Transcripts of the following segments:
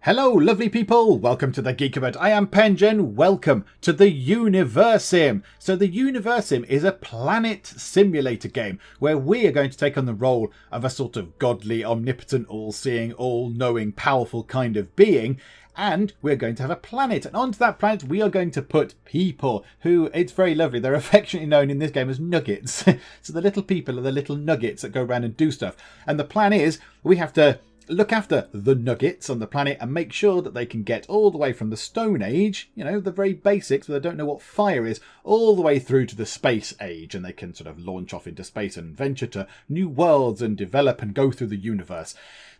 Hello lovely people, welcome to the Geek. I am Pengen, welcome to the Universim. So the Universim is a planet simulator game where we are going to take on the role of a sort of godly, omnipotent, all-seeing, all-knowing, powerful kind of being. And we're going to have a planet, and onto that planet we are going to put people who, it's very lovely, they're affectionately known in this game as nuggets. So the little people are the little nuggets that go around and do stuff. And the plan is we have to look after the nuggets on the planet and make sure that they can get all the way from the Stone Age, you know, the very basics where they don't know what fire is, all the way through to the Space Age, and they can sort of launch off into space and venture to new worlds and develop and go through the universe.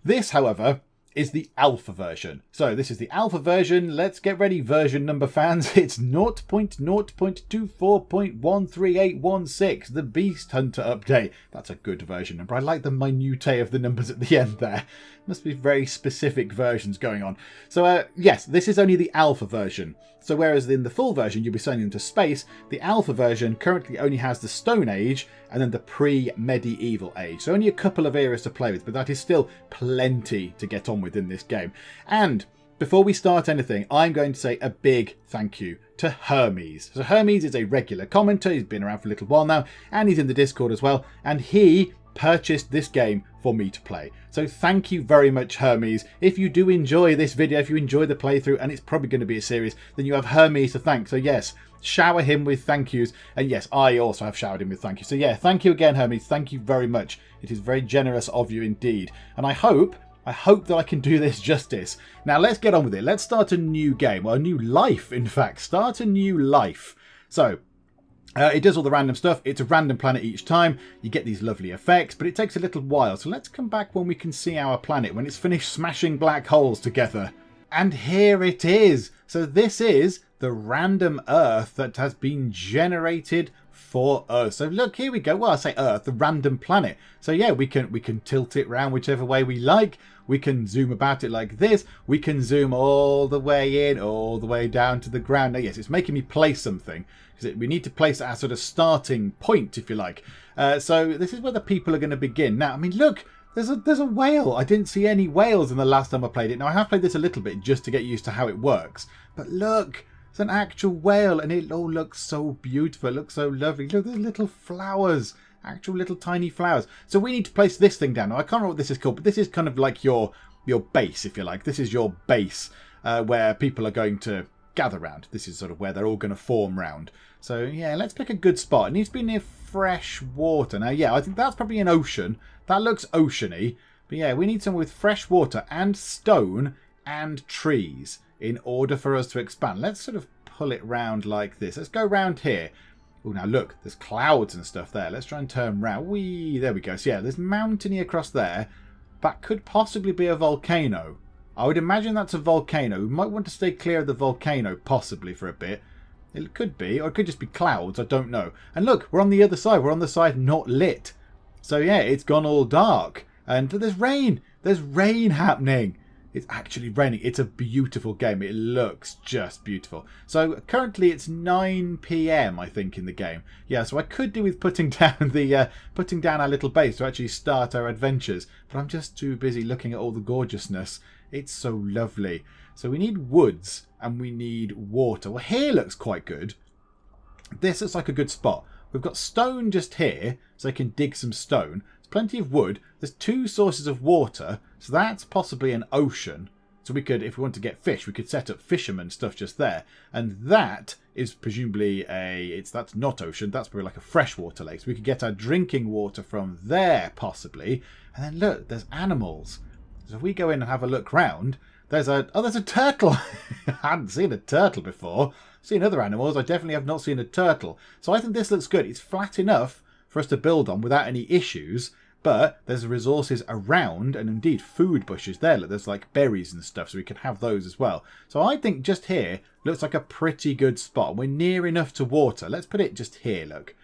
This, however, is the alpha version. So this is the alpha version. Let's get ready, version number fans. It's 0.0.24.13816, the Beast Hunter update. That's a good version number. I like the minutiae of the numbers at the end there. Must be very specific versions going on. So yes, this is only the alpha version. So whereas in the full version you'll be sending them to space, the alpha version currently only has the Stone Age and then the pre-medieval age. So only a couple of eras to play with, but that is still plenty to get on with in this game. And before we start anything, I'm going to say a big thank you to Hermes. So Hermes is a regular commenter. He's been around for a little while now, and he's in the Discord as well. And he purchased this game for me to play. So thank you very much, Hermes. If you do enjoy this video, if you enjoy the playthrough, and it's probably going to be a series, then you have Hermes to thank. So yes, shower him with thank yous. And yes, I also have showered him with thank you. So yeah, thank you again, Hermes. Thank you very much. It is very generous of you indeed. And I hope that I can do this justice. Now let's get on with it. Let's start a new game. Well, a new life, in fact. Start a new life. So it does all the random stuff. It's a random planet each time. You get these lovely effects, but it takes a little while. So let's come back when we can see our planet, when it's finished smashing black holes together. And here it is. So this is the random Earth that has been generated for us. So look, here we go. Well, I say Earth, the random planet. So yeah, we can tilt it round whichever way we like. We can zoom about it like this. We can zoom all the way in, all the way down to the ground. Now, yes, it's making me place something, because we need to place our sort of starting point, if you like. So this is where the people are going to begin. Now, I mean, look, there's a whale. I didn't see any whales in the last time I played it. Now, I have played this a little bit just to get used to how it works. But look, it's an actual whale, and it all looks so beautiful. It looks so lovely. Look, there's little flowers. Actual little tiny flowers. So we need to place this thing down. Now, I can't remember what this is called, but this is kind of like your base, if you like. This is your base where people are going to gather round. This is sort of where they're all going to form round. So yeah, let's pick a good spot. It needs to be near fresh water. Now, yeah, I think that's probably an ocean. That looks oceany. But yeah, we need somewhere with fresh water and stone and trees in order for us to expand. Let's sort of pull it round like this. Let's go round here. Oh, now look, there's clouds and stuff there. Let's try and turn round. Whee, there we go. So yeah, there's mountainy across there. That could possibly be a volcano. I would imagine that's a volcano. We might want to stay clear of the volcano, possibly, for a bit. It could be, or it could just be clouds. I don't know. And look, we're on the other side. We're on the side not lit. So yeah, it's gone all dark. And there's rain. There's rain happening. It's actually raining. It's a beautiful game. It looks just beautiful. So currently it's 9 PM, I think, in the game. Yeah, so I could do with putting down our little base to actually start our adventures. But I'm just too busy looking at all the gorgeousness. It's so lovely. So we need woods and we need water. Well, here looks quite good. This looks like a good spot. We've got stone just here, so I can dig some stone. There's plenty of wood. There's 2 sources of water. So that's possibly an ocean. So we could, if we want to get fish, we could set up fishermen stuff just there. And that is presumably that's not ocean, that's probably like a freshwater lake. So we could get our drinking water from there, possibly. And then look, there's animals. So if we go in and have a look round, there's a turtle. I hadn't seen a turtle before. I've seen other animals, I definitely have not seen a turtle. So I think this looks good. It's flat enough for us to build on without any issues. But there's resources around, and indeed food bushes there. Look, there's like berries and stuff, so we can have those as well. So I think just here looks like a pretty good spot. We're near enough to water. Let's put it just here, look.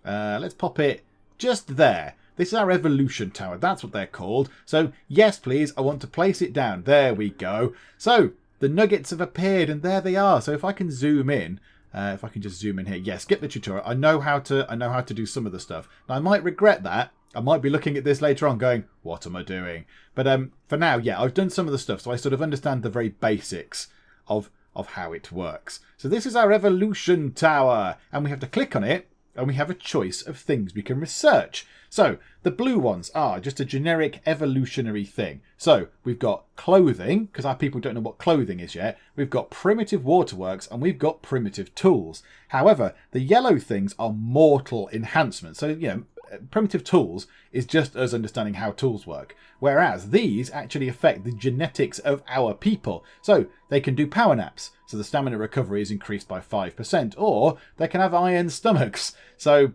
Let's pop it just there. This is our evolution tower. That's what they're called. So yes, please, I want to place it down. There we go. So the nuggets have appeared, and there they are. So if I can zoom in, if I can just zoom in here. Yeah, skip the tutorial. I know how to do some of the stuff. Now, I might regret that I might be looking at this later on going, what am I doing? But for now, yeah, I've done some of the stuff, so I sort of understand the very basics of how it works. So this is our evolution tower, and we have to click on it, and we have a choice of things we can research. So the blue ones are just a generic evolutionary thing. So we've got clothing, because our people don't know what clothing is yet. We've got primitive waterworks, and we've got primitive tools. However, the yellow things are mortal enhancements. So, you know, primitive tools is just us understanding how tools work. Whereas these actually affect the genetics of our people. So they can do power naps. So the stamina recovery is increased by 5%. Or they can have iron stomachs. So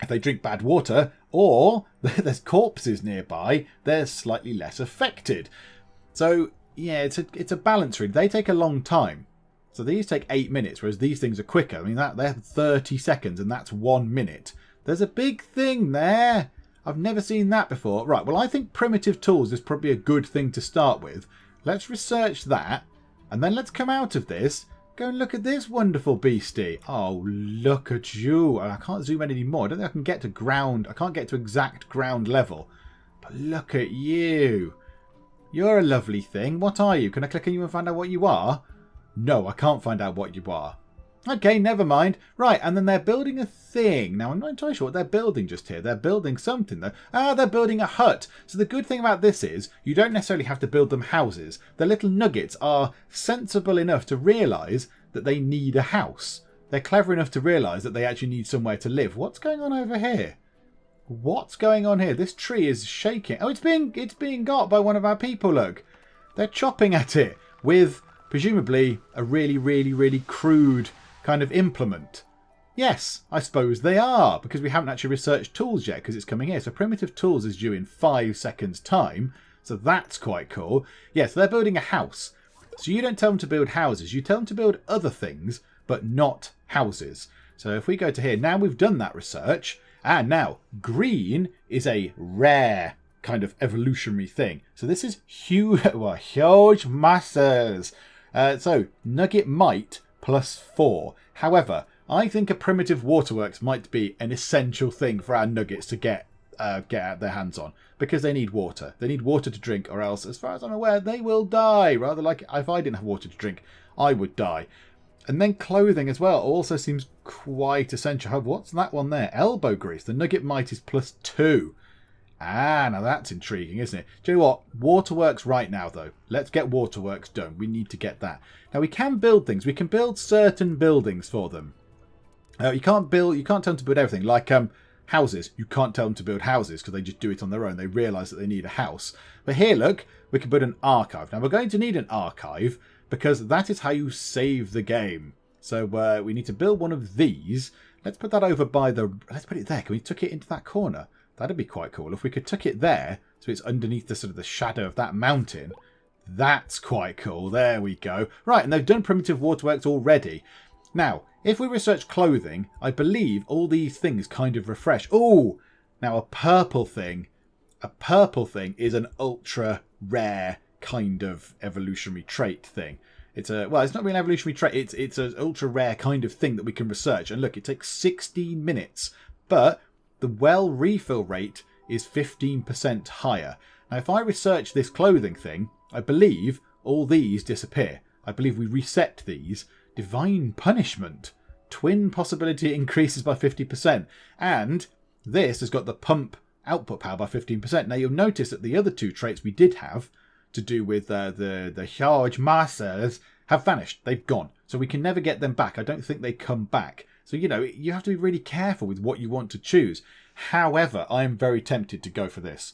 if they drink bad water or there's corpses nearby, they're slightly less affected. So yeah, it's a balance read. They take a long time. So these take 8 minutes, whereas these things are quicker. I mean, they're 30 seconds and that's 1 minute. There's a big thing there. I've never seen that before. Right, well, I think primitive tools is probably a good thing to start with. Let's research that. And then let's come out of this. Go and look at this wonderful beastie. Oh, look at you. I can't zoom in anymore. I don't think I can get to ground. I can't get to exact ground level. But look at you. You're a lovely thing. What are you? Can I click on you and find out what you are? No, I can't find out what you are. Okay, never mind. Right, and then they're building a thing. Now, I'm not entirely sure what they're building just here. They're building something, though. Ah, they're building a hut. So the good thing about this is you don't necessarily have to build them houses. The little nuggets are sensible enough to realise that they need a house. They're clever enough to realise that they actually need somewhere to live. What's going on over here? What's going on here? This tree is shaking. Oh, it's being got by one of our people, look. They're chopping at it with, presumably, a really, really, really crude kind of implement. Yes, I suppose they are, because we haven't actually researched tools yet, because it's coming here. So primitive tools is due in 5 seconds time, so that's quite cool. Yes, they're building a house. So you don't tell them to build houses, you tell them to build other things, but not houses. So if we go to here, now we've done that research, and now green is a rare kind of evolutionary thing. So this is huge, well, huge masses. So nugget might +4. However, I think a primitive waterworks might be an essential thing for our nuggets to get their hands on, because they need water. They need water to drink, or else, as far as I'm aware, they will die. Rather like if I didn't have water to drink, I would die. And then clothing as well also seems quite essential. What's that one there? Elbow grease. The nugget might is +2. Ah, now that's intriguing, isn't it? Do you know what? Waterworks right now, though. Let's get waterworks done. We need to get that. Now, we can build things. We can build certain buildings for them. You can't tell them to build everything. Like houses. You can't tell them to build houses because they just do it on their own. They realise that they need a house. But here, look, we can build an archive. Now, we're going to need an archive because that is how you save the game. So we need to build one of these. Let's put that over by the... Let's put it there. Can we tuck it into that corner? That'd be quite cool. If we could tuck it there, so it's underneath the sort of the shadow of that mountain, that's quite cool. There we go. Right, and they've done primitive waterworks already. Now, if we research clothing, I believe all these things kind of refresh. Oh, now a purple thing is an ultra rare kind of evolutionary trait thing. It's not really an evolutionary trait. It's an ultra rare kind of thing that we can research. And look, it takes 16 minutes, but the well refill rate is 15% higher. Now, if I research this clothing thing, I believe all these disappear. I believe we reset these. Divine punishment. Twin possibility increases by 50%. And this has got the pump output power by 15%. Now, you'll notice that the other two traits we did have to do with the charge masters have vanished. They've gone. So we can never get them back. I don't think they come back. So, you know, you have to be really careful with what you want to choose. However, I am very tempted to go for this.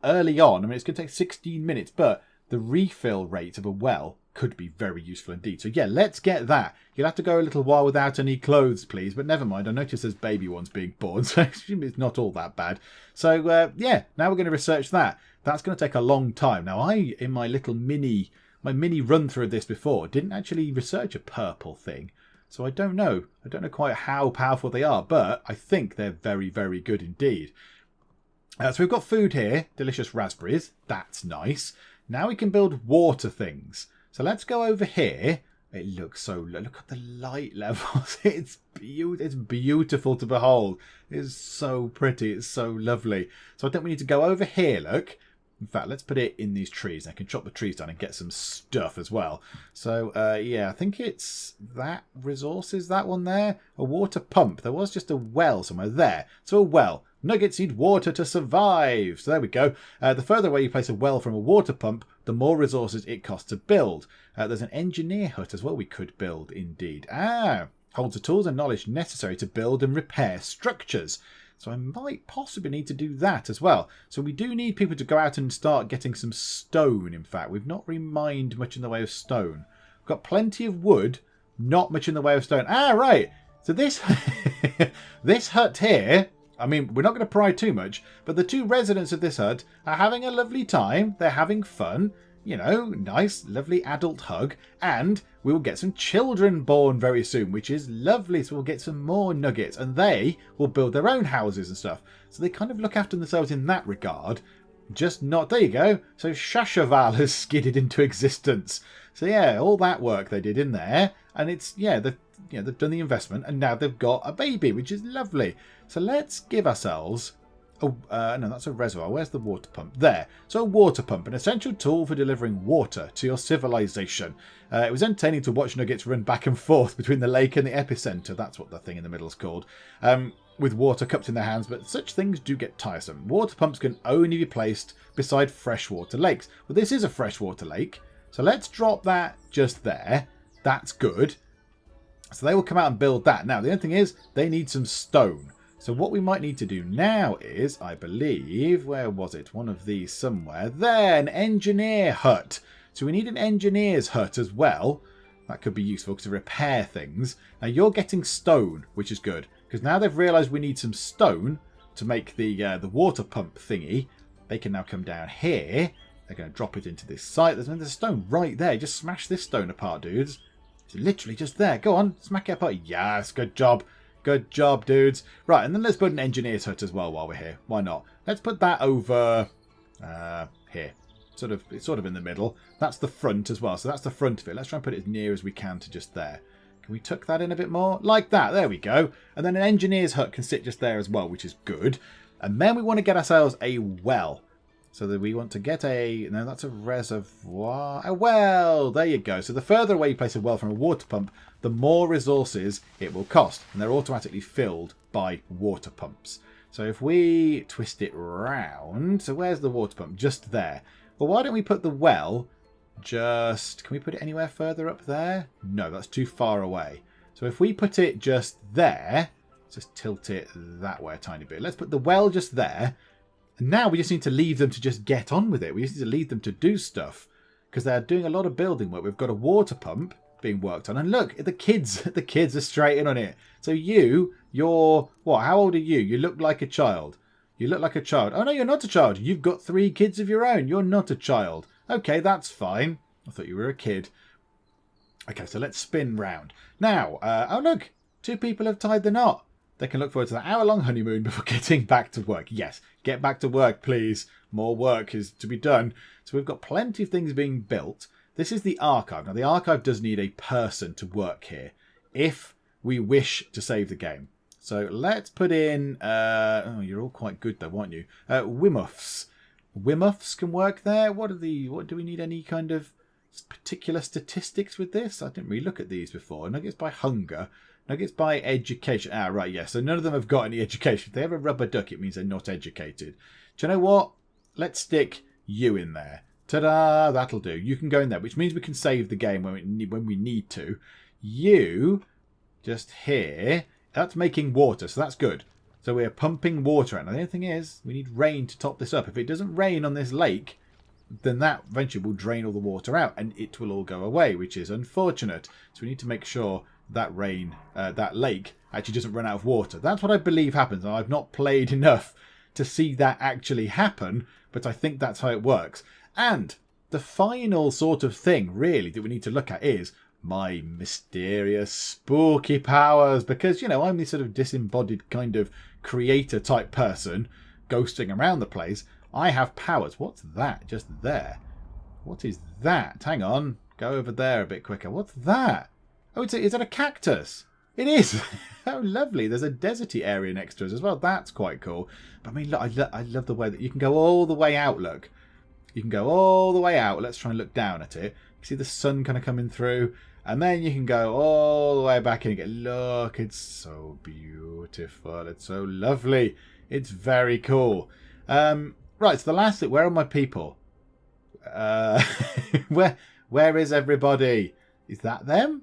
Early on, I mean, it's going to take 16 minutes, but the refill rate of a well could be very useful indeed. So, yeah, let's get that. You'll have to go a little while without any clothes, please. But never mind. I notice there's baby ones being born, so I assume it's not all that bad. So, yeah, now we're going to research that. That's going to take a long time. Now, in my little mini run through of this before, didn't actually research a purple thing. So I don't know. I don't know quite how powerful they are, but I think they're very, very good indeed. So we've got food here. Delicious raspberries. That's nice. Now we can build water things. So let's go over here It looks so... Look at the light levels. It's beautiful to behold. It's so pretty. It's so lovely. So I think we need to go over here, look. In fact, let's put it in these trees. I can chop the trees down and get some stuff as well. So, yeah, I think it's that resources, that one there. A water pump. There was just a well somewhere there. So a well. Nuggets need water to survive. So there we go. The further away you place a well from a water pump, the more resources it costs to build. There's an engineer hut as well we could build, indeed. Holds the tools and knowledge necessary to build and repair structures. So I might possibly need to do that as well. So we do need people to go out and start getting some stone, in fact. We've not really mined much in the way of stone. We've got plenty of wood, not much in the way of stone. Right. So this, this hut here... I mean, we're not going to pry too much, but the two residents of this hut are having a lovely time. They're having fun. You know, nice, lovely adult hug. And we will get some children born very soon, which is lovely. So we'll get some more nuggets. And they will build their own houses and stuff. So they kind of look after themselves in that regard. Just not... There you go. So Shashaval has skidded into existence. So yeah, all that work they did in there. And it's... Yeah, they've done the investment. And now they've got a baby, which is lovely. So let's give ourselves... Oh, no, that's a reservoir. Where's the water pump? There. So a water pump, an essential tool for delivering water to your civilization. It was entertaining to watch nuggets run back and forth between the lake and the epicenter. That's what the thing in the middle is called. With water cupped in their hands, but such things do get tiresome. Water pumps can only be placed beside freshwater lakes. Well, this is a freshwater lake. So let's drop that just there. That's good. So they will come out and build that. Now, the only thing is, they need some stone. So what we might need to do now is, I believe, where was it? One of these somewhere. There, an engineer hut. So we need an engineer's hut as well. That could be useful to repair things. Now you're getting stone, which is good. Because now they've realised we need some stone to make the water pump thingy. They can now come down here. They're going to drop it into this site. There's another stone right there. Just smash this stone apart, dudes. It's literally just there. Go on, smack it apart. Yes, good job. Good job, dudes. Right, and then let's put an engineer's hut as well while we're here. Why not? Let's put that over here. It's sort of in the middle. That's the front as well. So that's the front of it. Let's try and put it as near as we can to just there. Can we tuck that in a bit more? Like that. There we go. And then an engineer's hut can sit just there as well, which is good. And then we want to get ourselves a well. So that we want to get a... No, that's a reservoir. A well! There you go. So the further away you place a well from a water pump, the more resources it will cost. And they're automatically filled by water pumps. So if we twist it round... So where's the water pump? Just there. Well, why don't we put the well just... Can we put it anywhere further up there? No, that's too far away. So if we put it just there... Just tilt it that way a tiny bit. Let's put the well just there. And now we just need to leave them to just get on with it. We just need to leave them to do stuff. Because they're doing a lot of building work. We've got a water pump being worked on. And look, the kids are straight in on it. So you're... What? How old are you? You look like a child. You look like a child. Oh, no, you're not a child. You've got 3 kids of your own. You're not a child. Okay, that's fine. I thought you were a kid. Okay, so let's spin round. Now, oh, look. 2 people have tied the knot. They can look forward to that hour-long honeymoon before getting back to work. Yes, get back to work, please. More work is to be done. So we've got plenty of things being built. This is the archive. Now, the archive does need a person to work here if we wish to save the game. So let's put in... oh, you're all quite good, though, aren't you? Wimuffs. Wimuffs can work there. What do we need any kind of particular statistics with this? I didn't really look at these before. Nuggets by hunger. Nuggets by education. Ah, right, yes. So none of them have got any education. If they have a rubber duck, it means they're not educated. Do you know what? Let's stick you in there. Ta-da! That'll do. You can go in there, which means we can save the game when we need to. You, just here, that's making water, so that's good. So we're pumping water out. Now, the only thing is, we need rain to top this up. If it doesn't rain on this lake, then that eventually will drain all the water out, and it will all go away, which is unfortunate. So we need to make sure that that lake actually doesn't run out of water. That's what I believe happens. I've not played enough to see that actually happen, but I think that's how it works. And the final sort of thing, really, that we need to look at is my mysterious, spooky powers. Because, you know, I'm this sort of disembodied kind of creator type person ghosting around the place. I have powers. What's that? Just there. What is that? Hang on. Go over there a bit quicker. What's that? Oh, is that a cactus? It is. Oh, lovely. There's a deserty area next to us as well. That's quite cool. But I mean, look, I love the way that you can go all the way out, look. You can go all the way out. Let's try and look down at it. You see the sun kind of coming through. And then you can go all the way back in again. Look, it's so beautiful. It's so lovely. It's very cool. Right, so the last thing, where are my people? Where is everybody? Is that them?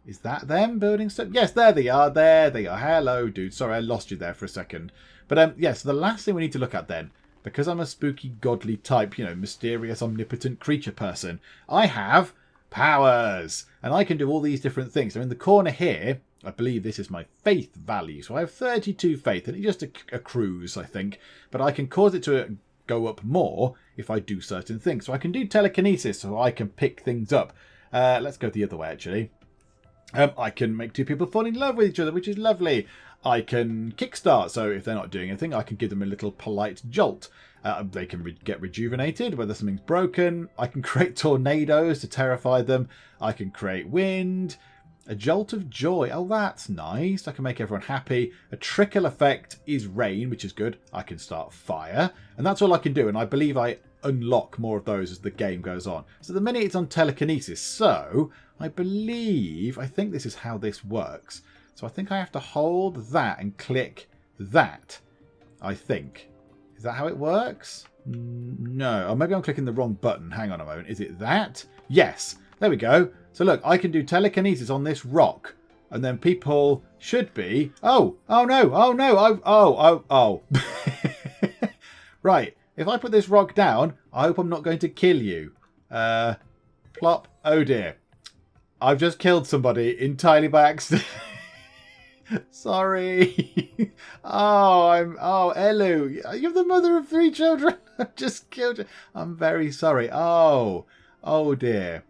Is that them building stuff? Yes, there they are. There they are. Hello, dude. Sorry, I lost you there for a second. But yes, so the last thing we need to look at then, because I'm a spooky, godly type, you know, mysterious, omnipotent creature person, I have powers. And I can do all these different things. So in the corner here, I believe this is my faith value. So I have 32 faith, and it just accrues, I think. But I can cause it to go up more if I do certain things. So I can do telekinesis, so I can pick things up. Let's go the other way, actually. I can make two people fall in love with each other, which is lovely. I can kickstart, so if they're not doing anything, I can give them a little polite jolt. They can get rejuvenated, whether something's broken. I can create tornadoes to terrify them. I can create wind. A jolt of joy. Oh, that's nice. I can make everyone happy. A trickle effect is rain, which is good. I can start fire. And that's all I can do. And I believe I unlock more of those as the game goes on. So the minute it's on telekinesis. So I think this is how this works. So I think I have to hold that and click that. I think. Is that how it works? No. Oh, maybe I'm clicking the wrong button. Hang on a moment. Is it that? Yes. There we go. So look, I can do telekinesis on this rock. And then people should be... Oh no. Right. If I put this rock down, I hope I'm not going to kill you. Plop. Oh dear. I've just killed somebody entirely by accident. Sorry. Oh, Elu. You're the mother of 3 children. I've just killed you. I'm very sorry. Oh dear.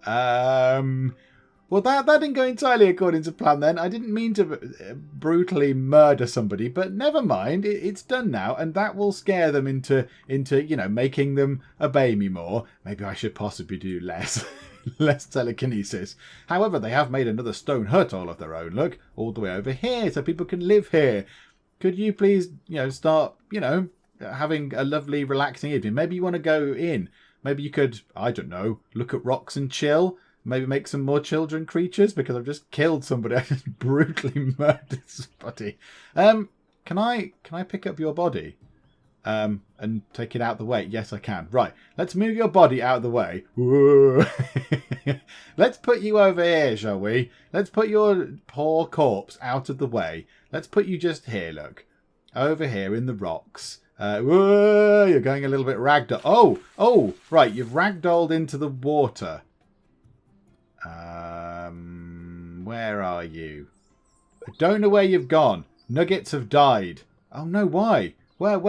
Well, that didn't go entirely according to plan then. I didn't mean to brutally murder somebody, but never mind. It's done now, and that will scare them into you know, making them obey me more. Maybe I should possibly do less. Less telekinesis. However, they have made another stone hut all of their own, look, all the way over here, so people can live here. Could you please, you know, start, you know, having a lovely, relaxing evening? Maybe you want to go in. Maybe you could, I don't know, look at rocks and chill. Maybe make some more children creatures, because I've just killed somebody. I just brutally murdered somebody. Can I pick up your body? And take it out the way. Yes, I can. Right. Let's move your body out of the way. Let's put you over here, shall we? Let's put your poor corpse out of the way. Let's put you just here, look. Over here in the rocks. You're going a little bit ragdoll. Oh, right. You've ragdolled into the water. Where are you? I don't know where you've gone. Nuggets have died. Oh, no, why? Where?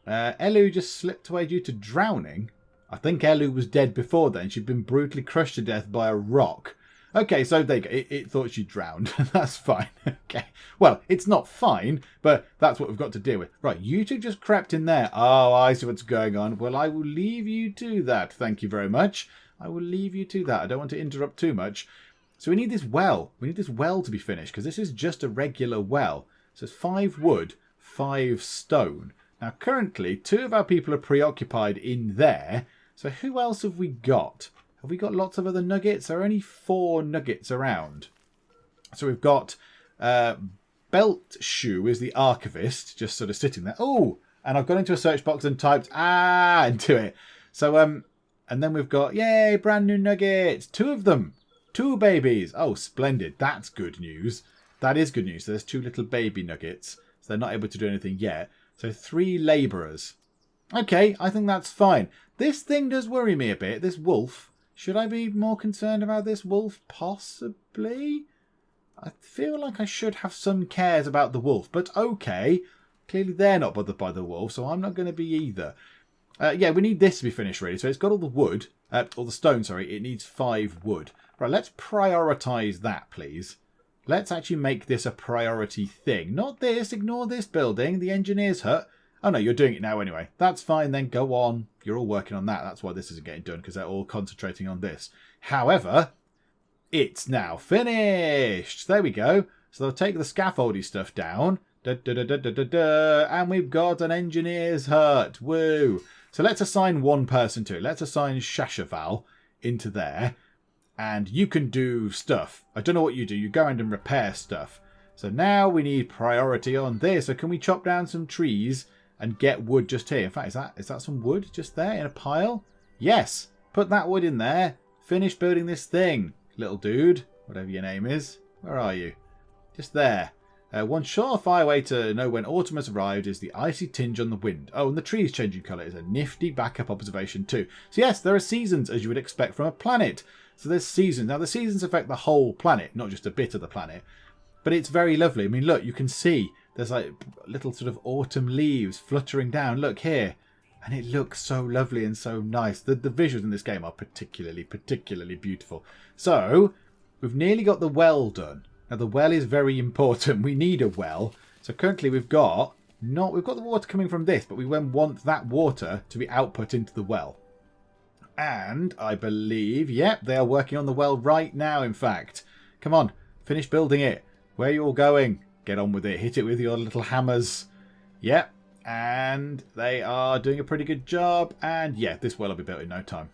Elu just slipped away due to drowning. I think Elu was dead before then. She'd been brutally crushed to death by a rock. Okay, so there you go. It thought she drowned. That's fine. Okay. Well, it's not fine, but that's what we've got to deal with. Right, you two just crept in there. Oh, I see what's going on. Well, I will leave you to that. Thank you very much. I will leave you to that. I don't want to interrupt too much. So we need this well. We need this well to be finished, because this is just a regular well. So it's 5 wood, 5 stone. Now, currently, 2 of our people are preoccupied in there. So who else have we got? Have we got lots of other nuggets? There are only 4 nuggets around. So we've got Belt Shoe is the archivist, just sort of sitting there. Oh, and I've gone into a search box and typed into it. So, and then we've got, yay, brand new nuggets. 2 of them. 2 babies. Oh, splendid. That's good news. That is good news. So there's 2 little baby nuggets. So they're not able to do anything yet. So 3 labourers. Okay, I think that's fine. This thing does worry me a bit. This wolf. Should I be more concerned about this wolf? Possibly. I feel like I should have some cares about the wolf. But okay. Clearly they're not bothered by the wolf. So I'm not going to be either. Yeah, we need this to be finished really. So it's got all the wood. All the stone, sorry. It needs 5 wood. Right, let's prioritise that, please. Let's actually make this a priority thing. Not this. Ignore this building. The engineer's hut. Oh, no, you're doing it now anyway. That's fine then. Go on. You're all working on that. That's why this isn't getting done, because they're all concentrating on this. However, it's now finished. There we go. So they'll take the scaffoldy stuff down. And we've got an engineer's hut. Woo. So let's assign one person to it. Let's assign Shashaval into there. And you can do stuff. I don't know what you do. You go around and repair stuff. So now we need priority on this. So can we chop down some trees and get wood just here? In fact, is that some wood just there in a pile? Yes. Put that wood in there. Finish building this thing, little dude. Whatever your name is. Where are you? Just there. One surefire way to know when autumn has arrived is the icy tinge on the wind. Oh, and the trees changing colour is a nifty backup observation too. So yes, there are seasons, as you would expect from a planet. So there's seasons. Now the seasons affect the whole planet, not just a bit of the planet. But it's very lovely. I mean, look, you can see there's like little sort of autumn leaves fluttering down. Look here. And it looks so lovely and so nice. The visuals in this game are particularly beautiful. So we've nearly got the well done. Now the well is very important. We need a well. So currently we've got the water coming from this, but we want that water to be output into the well. And I believe, yep, they are working on the well right now, in fact. Come on, finish building it. Where are you all going? Get on with it. Hit it with your little hammers. Yep. And they are doing a pretty good job. And yeah, this well will be built in no time.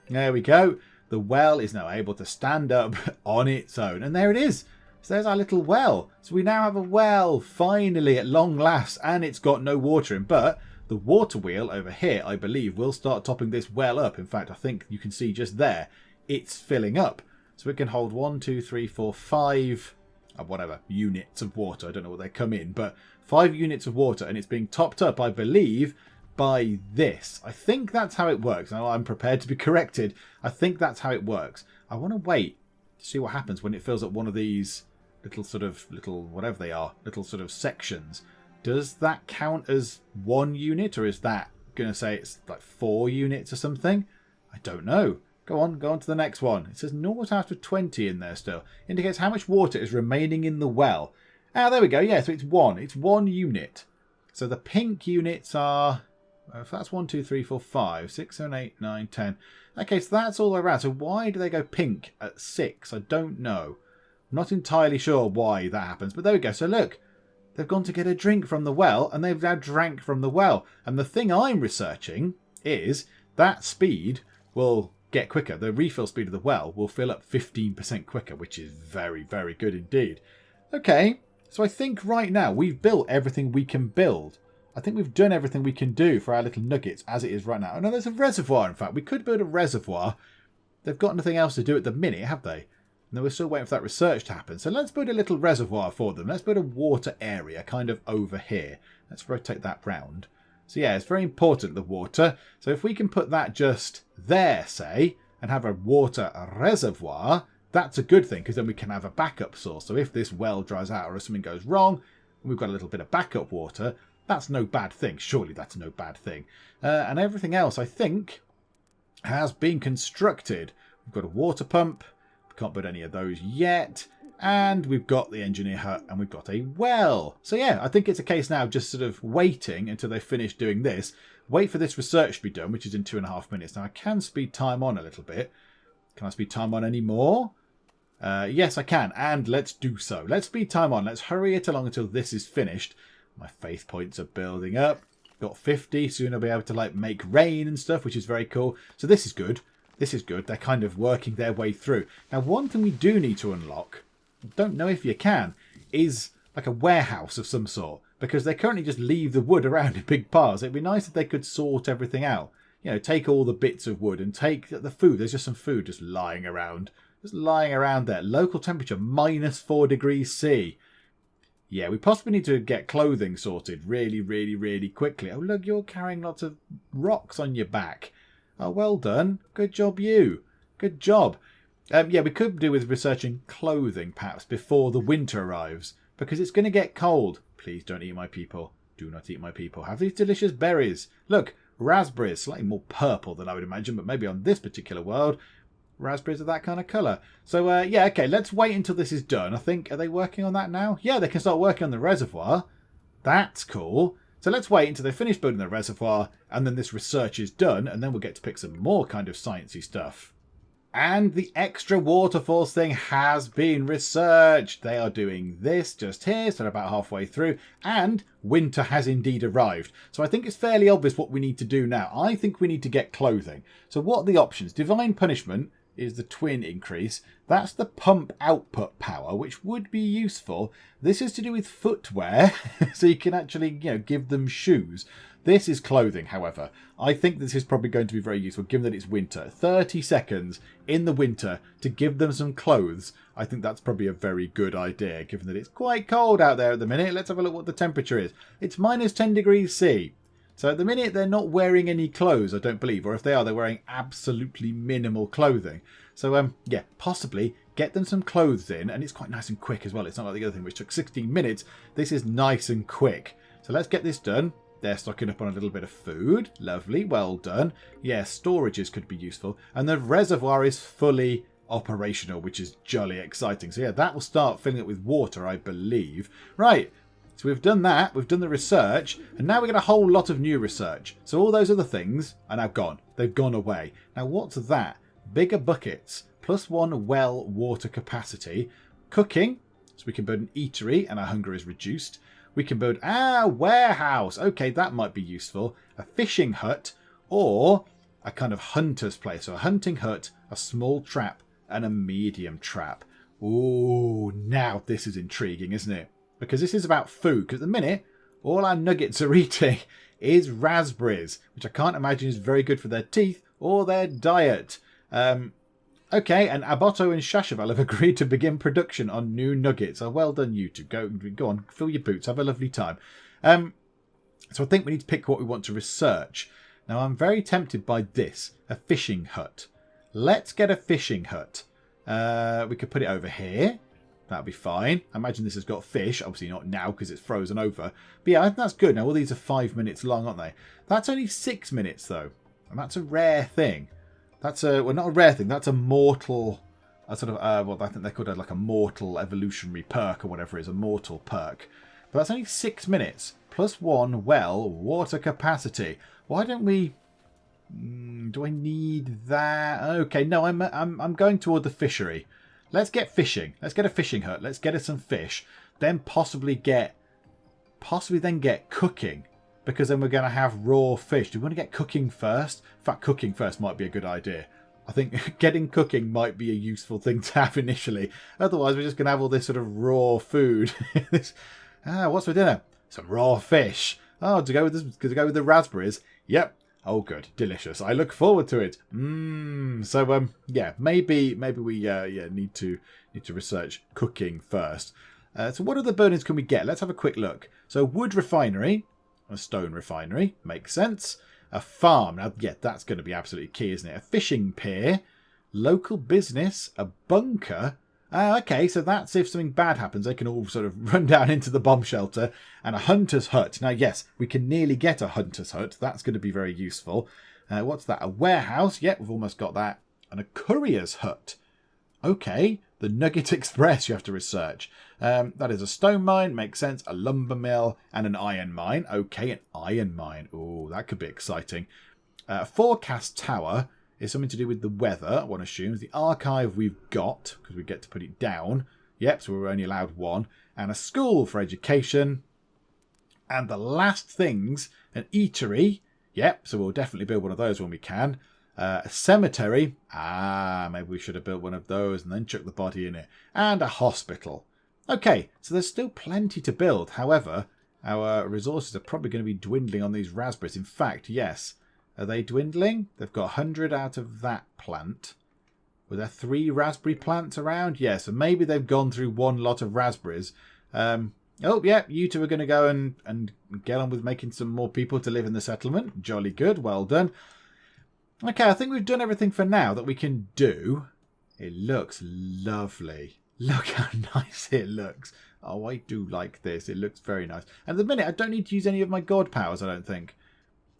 There we go. The well is now able to stand up on its own. And there it is. So there's our little well. So we now have a well, finally, at long last. And it's got no water in. But the water wheel over here, I believe, will start topping this well up. In fact, I think you can see just there, it's filling up. So it can hold 1, 2, 3, 4, 5... whatever, units of water. I don't know what they come in, but 5 units of water, and it's being topped up, I believe, by this. I think that's how it works. Now, I'm prepared to be corrected. I think that's how it works. I want to wait to see what happens when it fills up one of these little whatever they are, little sort of sections. Does that count as 1 unit, or is that going to say it's like 4 units or something? I don't know. Go on to the next one. It says 0 out of 20 in there still. Indicates how much water is remaining in the well. Ah, there we go. Yeah, so it's 1. It's 1 unit. So the pink units are... if that's 1, 2, 3, 4, 5, 6, 7, 8, 9, 10. Okay, so that's all around. So why do they go pink at 6? I don't know. I'm not entirely sure why that happens. But there we go. So look, they've gone to get a drink from the well, and they've now drank from the well. And the thing I'm researching is that speed will... get quicker. The refill speed of the well will fill up 15% quicker, which is very, very good indeed. Okay, so I think right now we've built everything we can build. I think we've done everything we can do for our little nuggets as it is right now. Oh no, there's a reservoir, in fact. We could build a reservoir. They've got nothing else to do at the minute, have they? No, we're still waiting for that research to happen. So let's build a little reservoir for them. Let's build a water area kind of over here. Let's rotate that round. So yeah, it's very important, the water. So if we can put that just there, say, and have a water reservoir, that's a good thing, because then we can have a backup source. So if this well dries out or if something goes wrong, and we've got a little bit of backup water, that's no bad thing. Surely that's no bad thing. And everything else, I think, has been constructed. We've got a water pump. We can't build any of those yet. And we've got the engineer hut, and we've got a well. So yeah, I think it's a case now of just sort of waiting until they finish doing this. Wait for this research to be done, which is in 2.5 minutes. Now I can speed time on a little bit. Can I speed time on any more? Yes, I can. And let's do so. Let's speed time on. Let's hurry it along until this is finished. My faith points are building up. Got 50. Soon I'll be able to like make rain and stuff, which is very cool. So this is good. This is good. They're kind of working their way through. Now one thing we do need to unlock, don't know if you can, is like a warehouse of some sort, because they currently just leave the wood around in big piles. It'd be nice if they could sort everything out. You know, take all the bits of wood and take the food. There's just some food just lying around. Just lying around there. Local temperature -4 degrees C. Yeah, we possibly need to get clothing sorted really, really, really quickly. Oh, look, you're carrying lots of rocks on your back. Oh, well done. Good job, you. Good job. Yeah, we could do with researching clothing, perhaps, before the winter arrives. Because it's going to get cold. Please don't eat my people. Do not eat my people. Have these delicious berries. Look, raspberries. Slightly more purple than I would imagine, but maybe on this particular world, raspberries are that kind of colour. So, yeah, okay, let's wait until this is done. I think, are they working on that now? Yeah, they can start working on the reservoir. That's cool. So let's wait until they finish building the reservoir, and then this research is done, and then we'll get to pick some more kind of sciencey stuff. And the extra waterfalls thing has been researched. They are doing this just here, so they're about halfway through. And winter has indeed arrived. So I think it's fairly obvious what we need to do now. I think we need to get clothing. So what are the options? Divine Punishment is the twin increase. That's the pump output power, which would be useful. This is to do with footwear, so you can actually, give them shoes. This is clothing, however. I think this is probably going to be very useful, given that it's winter. 30 seconds in the winter to give them some clothes. I think that's probably a very good idea, given that it's quite cold out there at the minute. Let's have a look what the temperature is. It's minus 10 degrees C. So at the minute, they're not wearing any clothes, I don't believe. Or if they are, they're wearing absolutely minimal clothing. So, yeah, possibly get them some clothes in. And it's quite nice and quick as well. It's not like the other thing, which took 16 minutes. This is nice and quick. So let's get this done. They're stocking up on a little bit of food. Lovely. Well done. Yeah, storages could be useful. And the reservoir is fully operational, which is jolly exciting. So, yeah, that will start filling it with water, I believe. Right. So we've done that. We've done the research. And now we get a whole lot of new research. So all those other things are now gone. They've gone away. Now, what's that? Bigger buckets. +1 well water capacity. Cooking. So we can build an eatery and our hunger is reduced. We can build a warehouse. Okay, that might be useful. A fishing hut or a kind of hunter's place. So a hunting hut, a small trap, and a medium trap. Ooh, now this is intriguing, isn't it? Because this is about food. Because at the minute, all our nuggets are eating is raspberries, which I can't imagine is very good for their teeth or their diet. Okay, and Aboto and Shashaval have agreed to begin production on new nuggets. Oh, well done, you two. Go on, fill your boots. Have a lovely time. So I think we need to pick what we want to research. Now, I'm very tempted by this, a fishing hut. Let's get a fishing hut. We could put it over here. That'll be fine. I imagine this has got fish. Obviously not now because it's frozen over. But yeah, I think that's good. Now, all these are 5 minutes long, aren't they? That's only 6 minutes, though. And that's a rare thing. That's well, not a rare thing. That's a mortal, I think they're called like a mortal evolutionary perk or whatever it is, a mortal perk. But that's only 6 minutes, +1 well water capacity. Why don't we? Do I need that? Okay, no, I'm going toward the fishery. Let's get fishing. Let's get a fishing hut. Let's get us some fish. Then possibly then get cooking. Because then we're going to have raw fish. Do we want to get cooking first? In fact, cooking first might be a good idea. I think getting cooking might be a useful thing to have initially. Otherwise, we're just going to have all this sort of raw food. What's for dinner? Some raw fish. Oh, to go with the raspberries. Yep. Oh, good. Delicious. I look forward to it. So, yeah, maybe we need to research cooking first. So what other burnings can we get? Let's have a quick look. So wood refinery. A stone refinery. Makes sense. A farm. Now, yeah, that's going to be absolutely key, isn't it? A fishing pier. Local business. A bunker. Okay, so that's if something bad happens. They can all sort of run down into the bomb shelter. And a hunter's hut. Now, yes, we can nearly get a hunter's hut. That's going to be very useful. What's that? A warehouse. Yep, we've almost got that. And a courier's hut. Okay, the Nugget Express you have to research. That is a stone mine, makes sense. A lumber mill and an iron mine. Okay, an iron mine. Oh, that could be exciting. A forecast tower is something to do with the weather, one assumes. The archive we've got, because we get to put it down. Yep, so we're only allowed one. And a school for education. And the last things, an eatery. Yep, so we'll definitely build one of those when we can. A cemetery. Maybe we should have built one of those and then chuck the body in it. And a hospital. Okay, so there's still plenty to build. However, our resources are probably going to be dwindling on these raspberries. In fact, yes. Are they dwindling? They've got 100 out of that plant. Were there 3 raspberry plants around? Yeah, so maybe they've gone through one lot of raspberries. Oh, yeah, you two are going to go and get on with making some more people to live in the settlement. Jolly good, well done. Okay, I think we've done everything for now that we can do. It looks lovely. Look how nice it looks. Oh, I do like this. It looks very nice. And at the minute, I don't need to use any of my god powers, I don't think.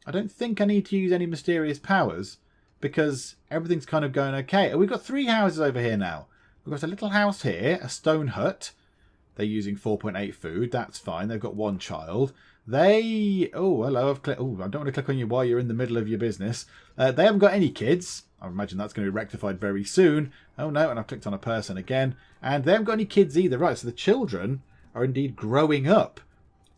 I don't think I need to use any mysterious powers because everything's kind of going okay. And we've got 3 houses over here now. We've got a little house here, a stone hut. They're using 4.8 food. That's fine. They've got 1 child. They... Oh, hello. I don't want to click on you while you're in the middle of your business. They haven't got any kids. I imagine that's going to be rectified very soon. Oh, no. And I've clicked on a person again. And they haven't got any kids either. Right, so the children are indeed growing up.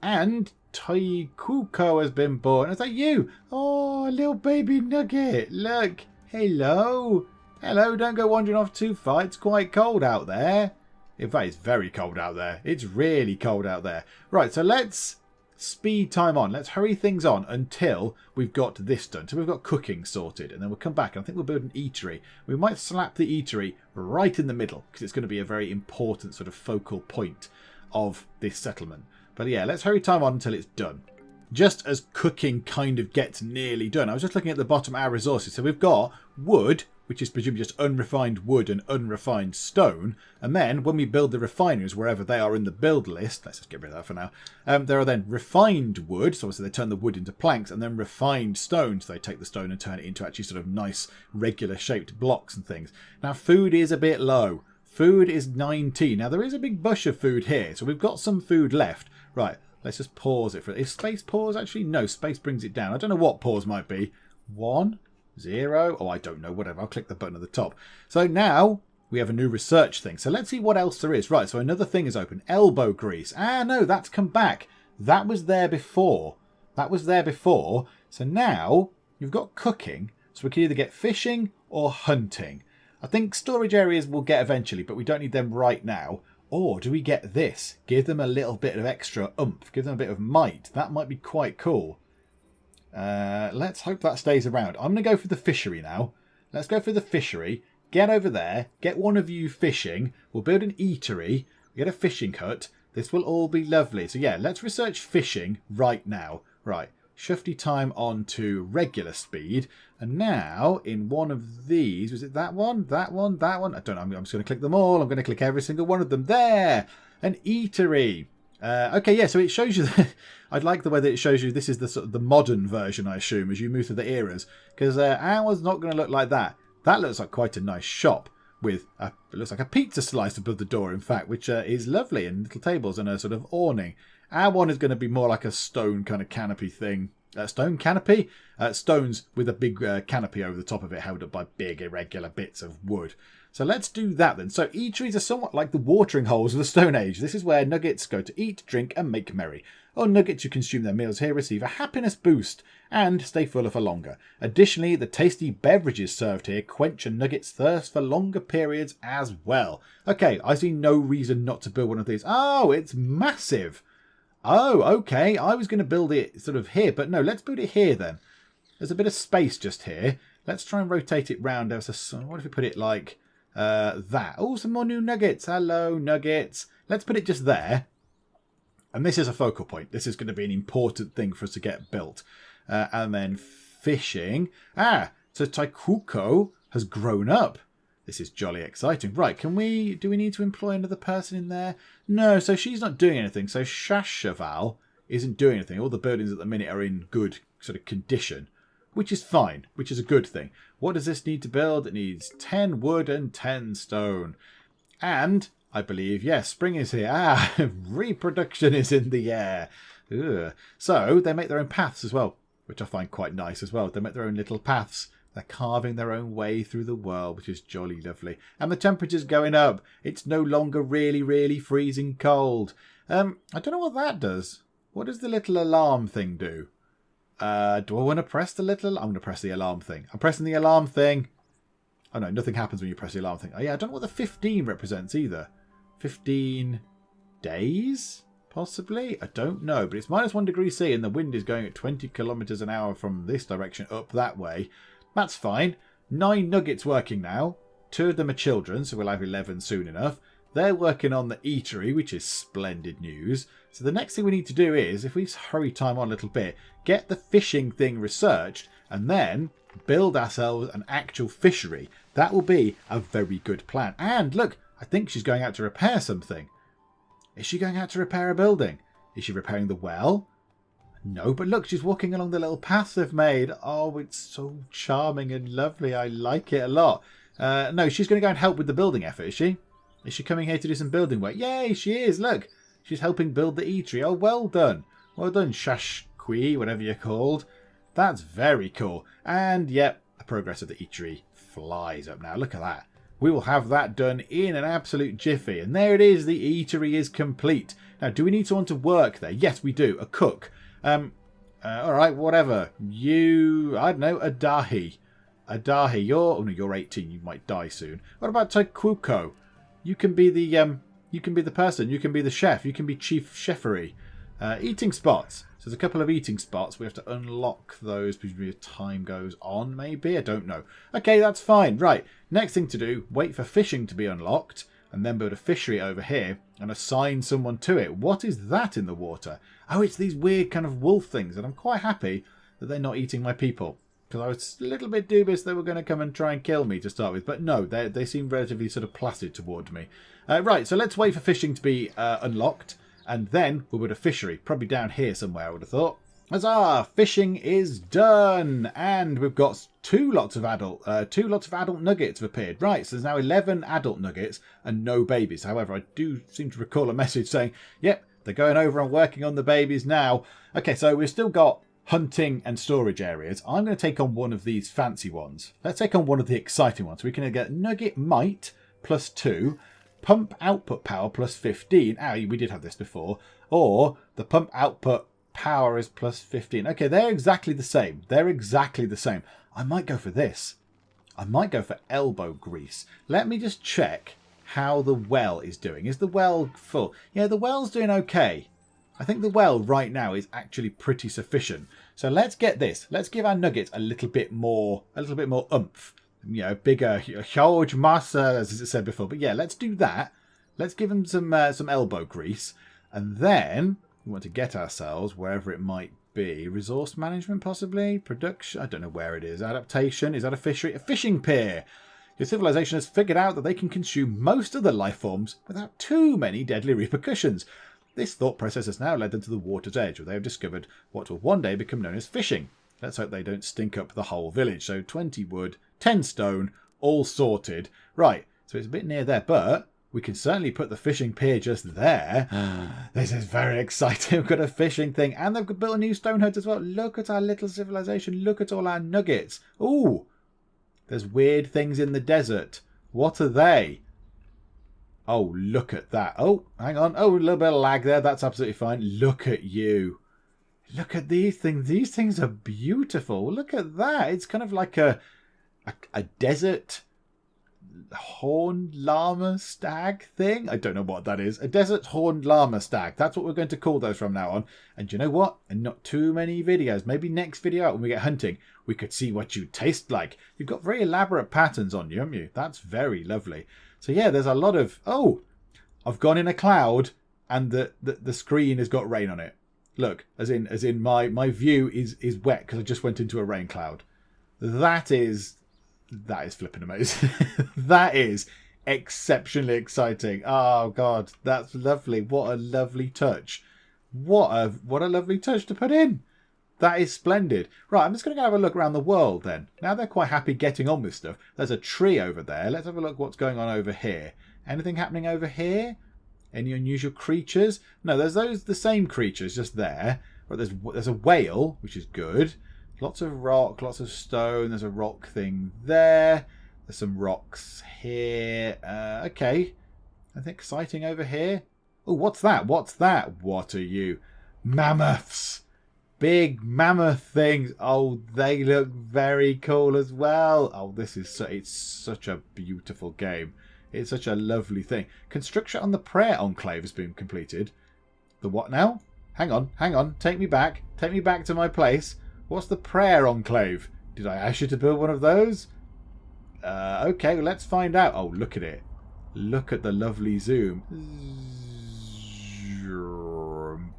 And Taikuko has been born. Is that you? Oh, little baby nugget. Look. Hello. Hello, don't go wandering off too far. It's quite cold out there. In fact, it's very cold out there. It's really cold out there. Right, so let's speed time on. Let's hurry things on until we've got this done. So we've got cooking sorted. And then we'll come back and I think we'll build an eatery. We might slap the eatery right in the middle because it's going to be a very important sort of focal point of this settlement. But yeah, let's hurry time on until it's done. Just as cooking kind of gets nearly done, I was just looking at the bottom of our resources. So we've got wood, which is presumably just unrefined wood and unrefined stone. And then when we build the refineries, wherever they are in the build list, let's just get rid of that for now. There are then refined wood, so obviously they turn the wood into planks, and then refined stone, so they take the stone and turn it into actually sort of nice regular shaped blocks and things. Now food is a bit low. Food is 19. Now there is a big bush of food here, so we've got some food left. Right, let's just pause it for... Is space pause actually? No, space brings it down. I don't know what pause might be. 1, 0. Oh, I don't know. Whatever. I'll click the button at the top. So now we have a new research thing. So let's see what else there is. Right, so another thing is open. Elbow grease. Ah, no, that's come back. That was there before. That was there before. So now you've got cooking. So we can either get fishing or hunting. I think storage areas we'll get eventually, but we don't need them right now. Or do we get this? Give them a little bit of extra oomph. Give them a bit of might. That might be quite cool. Let's hope that stays around. I'm going to go for the fishery now. Let's go for the fishery. Get over there. Get one of you fishing. We'll build an eatery. Get a fishing hut. This will all be lovely. So yeah, let's research fishing right now. Right. Shufty time on to regular speed. And now, in one of these, was it that one? That one? That one? I don't know. I'm just going to click them all. I'm going to click every single one of them. There! An eatery. Okay, yeah, so it shows you... I'd like the way that it shows you this is the sort of the modern version, I assume, as you move through the eras. Because ours not going to look like that. That looks like quite a nice shop. With it looks like a pizza slice above the door, in fact, which is lovely. And little tables and a sort of awning. Our one is going to be more like a stone kind of canopy thing. Stone canopy? Stones with a big canopy over the top of it held up by big irregular bits of wood. So let's do that then. So eateries are somewhat like the watering holes of the Stone Age. This is where nuggets go to eat, drink and make merry. Or nuggets who consume their meals here receive a happiness boost and stay fuller for longer. Additionally, the tasty beverages served here quench a nugget's thirst for longer periods as well. Okay, I see no reason not to build one of these. Oh, it's massive. Oh, okay. I was going to build it sort of here, but no, let's build it here then. There's a bit of space just here. Let's try and rotate it round. What if we put it like that? Oh, some more new nuggets. Hello, nuggets. Let's put it just there. And this is a focal point. This is going to be an important thing for us to get built. And then fishing. Ah, so Taikuko has grown up. This is jolly exciting. Right, do we need to employ another person in there? No, so she's not doing anything. So Shashaval isn't doing anything. All the buildings at the minute are in good sort of condition, which is fine, which is a good thing. What does this need to build? It needs 10 wood and 10 stone. And I believe, yes, spring is here. Ah, reproduction is in the air. Ugh. So they make their own paths as well, which I find quite nice as well. They make their own little paths. They're carving their own way through the world, which is jolly lovely. And the temperature's going up. It's no longer really, really freezing cold. I don't know what that does. What does the little alarm thing do? Do I want to press the little... I'm going to press the alarm thing. I'm pressing the alarm thing. Oh, no, nothing happens when you press the alarm thing. Oh, yeah, I don't know what the 15 represents either. 15 days? Possibly? I don't know. But it's -1 degree C and the wind is going at 20 kilometres an hour from this direction up that way. That's fine. 9 nuggets working now. 2 of them are children, so we'll have 11 soon enough. They're working on the eatery, which is splendid news. So the next thing we need to do is, if we hurry time on a little bit, get the fishing thing researched, and then build ourselves an actual fishery. That will be a very good plan. And look, I think she's going out to repair something. Is she going out to repair a building? Is she repairing the well? No, but look, she's walking along the little path they've made. Oh, it's so charming and lovely. I like it a lot. No, she's going to go and help with the building effort, is she? Is she coming here to do some building work? Yay, she is. Look, she's helping build the eatery. Oh, well done. Well done, Shashqui, whatever you're called. That's very cool. And, yep, the progress of the eatery flies up now. Look at that. We will have that done in an absolute jiffy. And there it is. The eatery is complete. Now, do we need someone to work there? Yes, we do. A cook. All right, whatever. You, I don't know, Adahi. Adahi, you're 18. You might die soon. What about Taikuko? You can be the person. You can be the chef. You can be chief chefery. Eating spots. So there's a couple of eating spots. We have to unlock those. Presumably as time goes on, maybe? I don't know. Okay, that's fine. Right. Next thing to do, wait for fishing to be unlocked. And then build a fishery over here and assign someone to it. What is that in the water? Oh, it's these weird kind of wolf things. And I'm quite happy that they're not eating my people. Because I was a little bit dubious they were going to come and try and kill me to start with. But no, they seem relatively sort of placid toward me. Right, so let's wait for fishing to be unlocked. And then we'll build a fishery. Probably down here somewhere, I would have thought. Huzzah! Fishing is done! And we've got two lots of adult nuggets have appeared. Right, so there's now 11 adult nuggets and no babies. However, I do seem to recall a message saying, yep, they're going over and working on the babies now. Okay, so we've still got hunting and storage areas. I'm going to take on one of these fancy ones. Let's take on one of the exciting ones. We can get nugget might plus 2, pump output power plus 15. We did have this before. Or the pump output power is plus 15. Okay, they're exactly the same. I might go for this. I might go for elbow grease. Let me just check how the well is doing. Is the well full? Yeah, the well's doing okay. I think the well right now is actually pretty sufficient. So let's get this. Let's give our nuggets a little bit more oomph. You know, bigger, huge massa, as it said before. But yeah, let's do that. Let's give them some elbow grease. And then we want to get ourselves wherever it might be. Resource management, possibly? Production? I don't know where it is. Adaptation? Is that a fishery? A fishing pier. Your civilization has figured out that they can consume most other life forms without too many deadly repercussions. This thought process has now led them to the water's edge, where they have discovered what will one day become known as fishing. Let's hope they don't stink up the whole village. So 20 wood, 10 stone, all sorted. Right, so it's a bit near there, but we can certainly put the fishing pier just there. This is very exciting. We've got a fishing thing, and they've built a new stone hut as well. Look at our little civilization. Look at all our nuggets. Ooh, there's weird things in the desert. What are they? Oh, look at that. Oh, hang on. Oh, a little bit of lag there. That's absolutely fine. Look at you. Look at these things. These things are beautiful. Look at that. It's kind of like a desert horned llama stag thing. I don't know what that is. A desert horned llama stag. That's what we're going to call those from now on. And you know what? And not too many videos. Maybe next video out when we get hunting, we could see what you taste like. You've got very elaborate patterns on you, haven't you? That's very lovely. So yeah, there's a lot of... Oh, I've gone in a cloud and the screen has got rain on it. Look, as in my view is wet because I just went into a rain cloud. That is flipping amazing. That is exceptionally exciting. Oh God, that's lovely. What a lovely touch. What a lovely touch to put in. That is splendid. Right, I'm just going to go have a look around the world then. Now they're quite happy getting on with stuff. There's a tree over there. Let's have a look what's going on over here. Anything happening over here? Any unusual creatures? No, there's the same creatures just there. But there's a whale, which is good. Lots of rock, lots of stone. There's a rock thing there. There's some rocks here. Okay. Anything exciting over here? Oh, what's that? What are you? Mammoths. Big mammoth things. Oh, they look very cool as well. Oh, it's such a beautiful game. It's such a lovely thing. Construction on the prayer enclave has been completed. The what now? Hang on. Take me back to my place. What's the prayer enclave? Did I ask you to build one of those? Okay, well, let's find out. Oh, look at it. Look at the lovely zoom.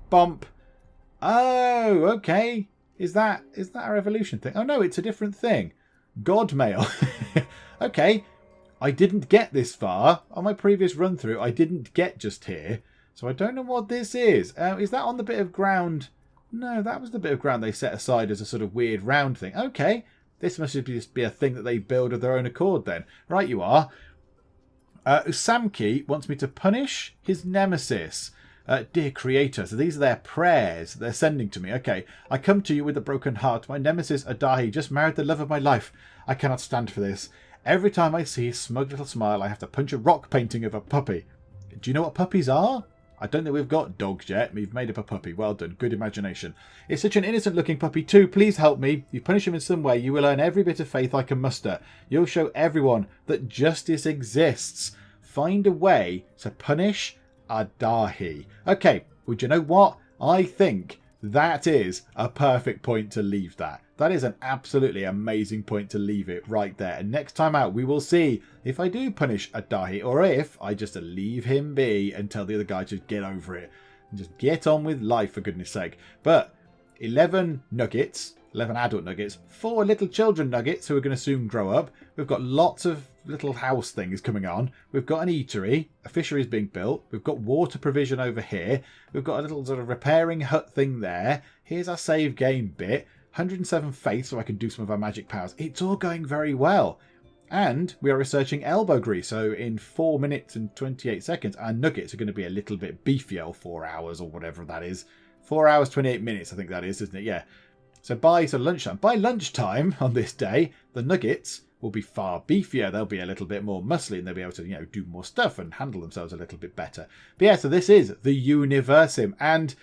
Bump. Oh, okay. Is that a revolution thing? Oh no, it's a different thing. God mail. Okay. I didn't get this far. On my previous run through, I didn't get just here. So I don't know what this is. Is that on the bit of ground? No, that was the bit of ground they set aside as a sort of weird round thing. Okay. This must just be a thing that they build of their own accord then. Right you are. Samki wants me to punish his nemesis. Dear Creator. So these are their prayers they're sending to me. Okay, I come to you with a broken heart. My nemesis Adahi just married the love of my life. I cannot stand for this. Every time I see his smug little smile, I have to punch a rock painting of a puppy. Do you know what puppies are? I don't think we've got dogs yet. We've made up a puppy. Well done. Good imagination. It's such an innocent-looking puppy too. Please help me. You punish him in some way. You will earn every bit of faith I can muster. You'll show everyone that justice exists. Find a way to punish Adahi. Okay. Well, do you know what? I think that is a perfect point to leave that. That is an absolutely amazing point to leave it right there. And next time out, we will see if I do punish Adahi or if I just leave him be and tell the other guy to get over it and just get on with life, for goodness sake. But 11 nuggets, 11 adult nuggets, 4 little children nuggets who are going to soon grow up. We've got lots of little house things coming on. We've got an eatery, a fishery is being built. We've got water provision over here. We've got a little sort of repairing hut thing there. Here's our save game bit. 107 faith so I can do some of our magic powers. It's all going very well. And we are researching elbow grease. So in 4 minutes and 28 seconds, our nuggets are going to be a little bit beefier, or 4 hours or whatever that is. 4 hours, 28 minutes, I think that is, isn't it? Yeah. So by lunchtime. By lunchtime on this day, the nuggets will be far beefier. They'll be a little bit more muscly and they'll be able to, do more stuff and handle themselves a little bit better. But yeah, so this is the Universim. And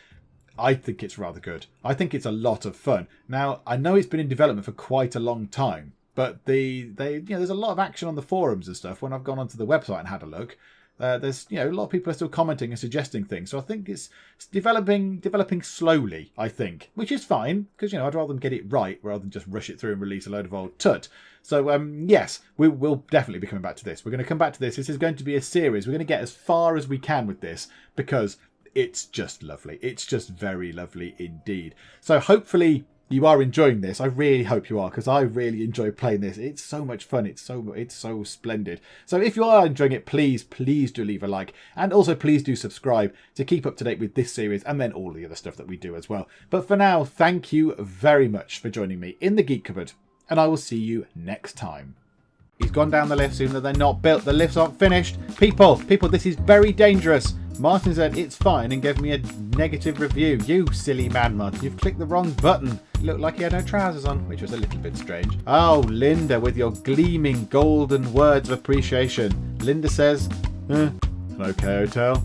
I think it's rather good. I think it's a lot of fun. Now, I know it's been in development for quite a long time, but there's a lot of action on the forums and stuff. When I've gone onto the website and had a look, there's a lot of people are still commenting and suggesting things. So I think it's developing slowly, I think, which is fine because I'd rather them get it right rather than just rush it through and release a load of old tut. So yes, we'll definitely be coming back to this. We're going to come back to this. This is going to be a series. We're going to get as far as we can with this because it's just lovely. It's just very lovely indeed. So hopefully you are enjoying this. I really hope you are because I really enjoy playing this. It's so much fun. It's so splendid. So if you are enjoying it, please do leave a like. And also please do subscribe to keep up to date with this series and then all the other stuff that we do as well. But for now, thank you very much for joining me in the Geek Cupboard. And I will see you next time. He's gone down the lifts even though they're not built. The lifts aren't finished. People, this is very dangerous. Martin said it's fine and gave me a negative review. You silly man, Martin. You've clicked the wrong button. Looked like he had no trousers on, which was a little bit strange. Oh, Linda, with your gleaming golden words of appreciation. Linda says, okay, hotel.